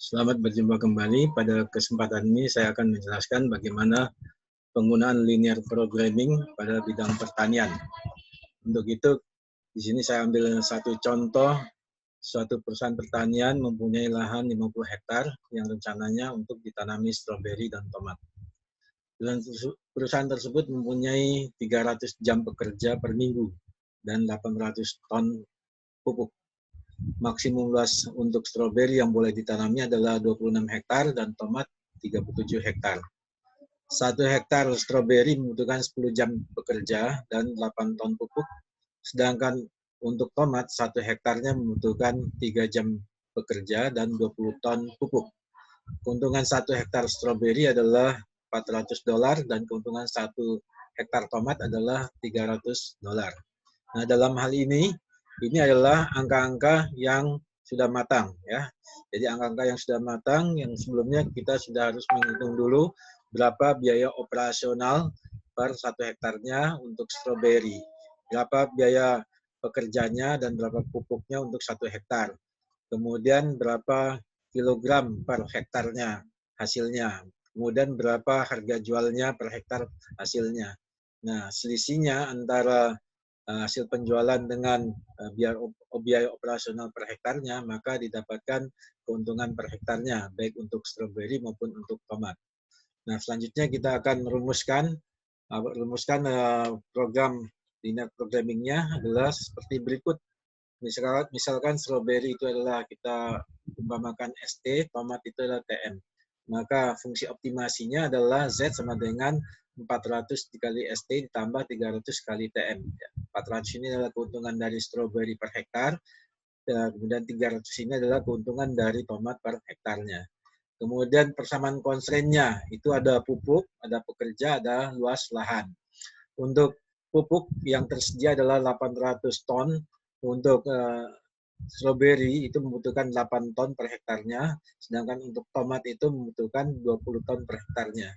Selamat berjumpa kembali. Pada kesempatan ini saya akan menjelaskan bagaimana penggunaan linear programming pada bidang pertanian. Untuk itu, di sini saya ambil satu contoh, suatu perusahaan pertanian mempunyai lahan 50 hektar yang rencananya untuk ditanami stroberi dan tomat. Perusahaan tersebut mempunyai 300 jam bekerja per minggu dan 800 ton pupuk. Maksimum luas untuk stroberi yang boleh ditanami adalah 26 hektar dan tomat 37 hektar. 1 hektar stroberi membutuhkan 10 jam bekerja dan 8 ton pupuk, sedangkan untuk tomat 1 hektarnya membutuhkan 3 jam bekerja dan 20 ton pupuk. Keuntungan 1 hektar stroberi adalah $400 dan keuntungan 1 hektar tomat adalah $300. Nah, dalam hal ini adalah angka-angka yang sudah matang ya. Jadi angka-angka yang sudah matang yang sebelumnya kita sudah harus menghitung dulu berapa biaya operasional per 1 hektarnya untuk stroberi, berapa biaya pekerjanya dan berapa pupuknya untuk 1 hektar. Kemudian berapa kilogram per hektarnya hasilnya. Kemudian berapa harga jualnya per hektar hasilnya. Nah, selisihnya antara hasil penjualan dengan biaya operasional per hektarnya, maka didapatkan keuntungan per hektarnya, baik untuk stroberi maupun untuk tomat. Nah, selanjutnya kita akan merumuskan program linear programmingnya adalah seperti berikut. Misalkan stroberi itu adalah kita umpamakan ST, tomat itu adalah TM. Maka fungsi optimasinya adalah Z sama dengan 400 dikali ST ditambah 300 kali TM. 400 ini adalah keuntungan dari stroberi per hektar, kemudian 300 ini adalah keuntungan dari tomat per hektarnya. Kemudian persamaan constraint-nya, itu ada pupuk, ada pekerja, ada luas lahan. Untuk pupuk yang tersedia adalah 800 ton, untuk stroberi itu membutuhkan 8 ton per hektarnya, sedangkan untuk tomat itu membutuhkan 20 ton per hektarnya.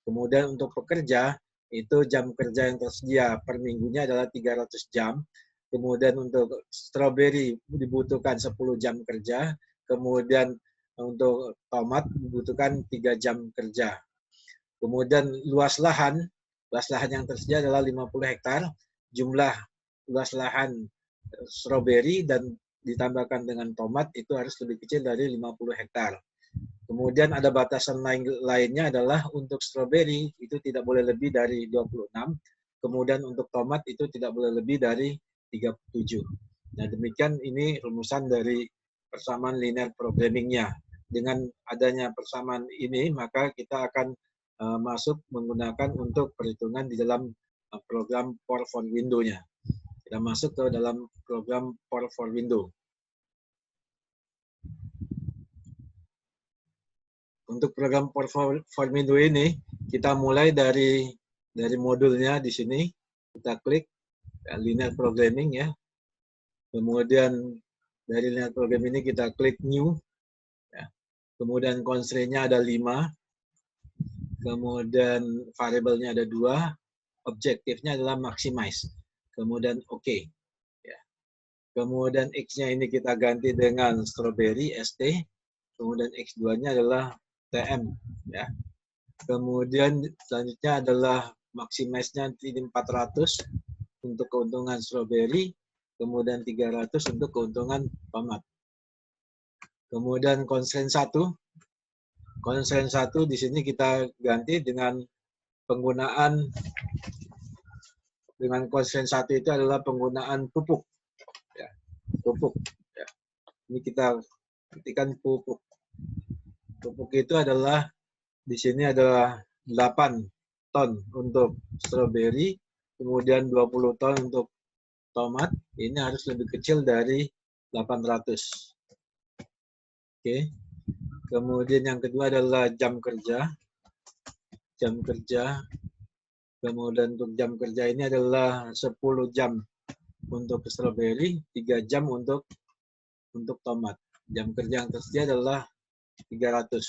Kemudian untuk pekerja, itu jam kerja yang tersedia per minggunya adalah 300 jam. Kemudian untuk stroberi dibutuhkan 10 jam kerja. Kemudian untuk tomat dibutuhkan 3 jam kerja. Kemudian luas lahan yang tersedia adalah 50 hektar. Jumlah luas lahan stroberi dan ditambahkan dengan tomat itu harus lebih kecil dari 50 hektar. Kemudian ada batasan lainnya adalah untuk stroberi itu tidak boleh lebih dari 26. Kemudian untuk tomat itu tidak boleh lebih dari 37. Nah, demikian ini rumusan dari persamaan linear programmingnya. Dengan adanya persamaan ini, maka kita akan masuk menggunakan untuk perhitungan di dalam program Power for Windows-nya. Kita masuk ke dalam program Power for Windows. Untuk program Power for Windows ini, kita mulai dari modulnya di sini. Kita klik linear programming ya. Kemudian dari linear programming ini kita klik new. Ya. Kemudian constraint-nya ada 5. Kemudian variabelnya ada 2. Objektifnya adalah maximize. Kemudian OK. Ya. Kemudian X-nya ini kita ganti dengan strawberry, ST. Kemudian X2-nya adalah TM. Ya. Kemudian selanjutnya adalah maximize-nya 400 untuk keuntungan strawberry. Kemudian 300 untuk keuntungan tomat. Kemudian constraint 1. Constraint 1 di sini kita ganti dengan penggunaan constraint 1 itu adalah penggunaan pupuk. Ya, pupuk. Ya. Ini kita ketikkan pupuk. Pupuk itu adalah di sini adalah 8 ton untuk stroberi, kemudian 20 ton untuk tomat. Ini harus lebih kecil dari 800. Oke. Kemudian yang kedua adalah jam kerja. Jam kerja. Kemudian untuk jam kerja ini adalah 10 jam untuk stroberi, 3 jam untuk tomat. Jam kerja yang tersedia adalah 300.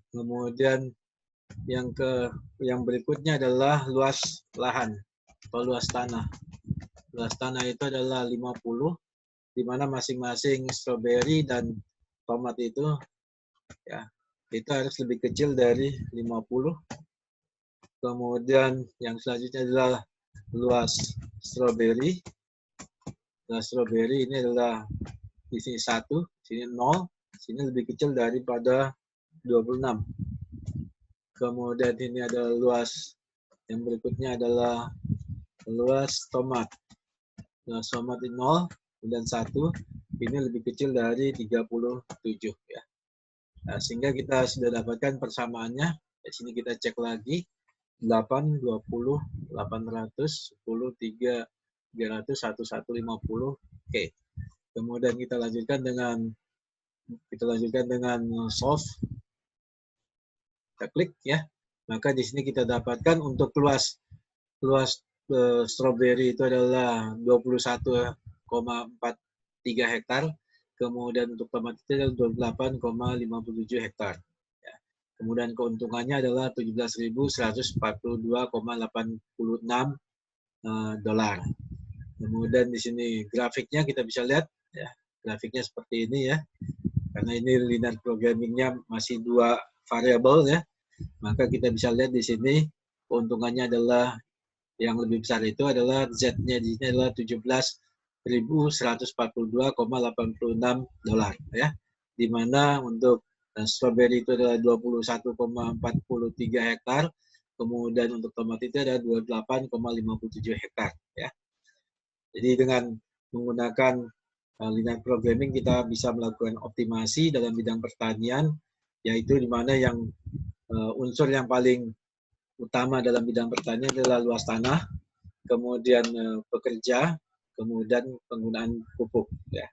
Kemudian yang berikutnya adalah luas lahan atau luas tanah. Luas tanah itu adalah 50, di mana masing-masing stroberi dan tomat itu ya. Itu harus lebih kecil dari 50. Kemudian yang selanjutnya adalah luas strawberry. Luas strawberry ini adalah di sini 1, sini 0, sini lebih kecil daripada 26. Kemudian ini adalah luas, yang berikutnya adalah luas tomat. Luas tomat ini 0, kemudian 1, ini lebih kecil dari 37 ya. Nah, sehingga kita sudah dapatkan persamaannya. Di sini kita cek lagi 8, 20, 800, 10, 3, 300, 1, 1, 50. Oke. Kemudian kita lanjutkan dengan solve. Kita klik ya. Maka di sini kita dapatkan untuk luas strawberry itu adalah 21,43 hektar. Kemudian untuk tomat itu adalah 28,57 hektar. Ya. Kemudian keuntungannya adalah 17.142,86 dolar. Kemudian di sini grafiknya kita bisa lihat ya, grafiknya seperti ini ya. Karena ini linear programmingnya masih 2 variabel ya, maka kita bisa lihat di sini keuntungannya adalah yang lebih besar itu adalah Z-nya di sini adalah 17.142,86 dolar ya. Di mana untuk strawberry itu adalah 21,43 hektar, kemudian untuk tomat itu ada 28,57 hektar ya. Jadi dengan menggunakan linear programming kita bisa melakukan optimasi dalam bidang pertanian, yaitu di mana yang unsur yang paling utama dalam bidang pertanian adalah luas tanah, kemudian pekerja, kemudian penggunaan pupuk. Ya.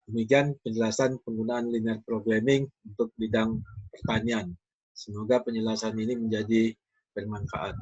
Demikian penjelasan penggunaan linear programming untuk bidang pertanian. Semoga penjelasan ini menjadi bermanfaat.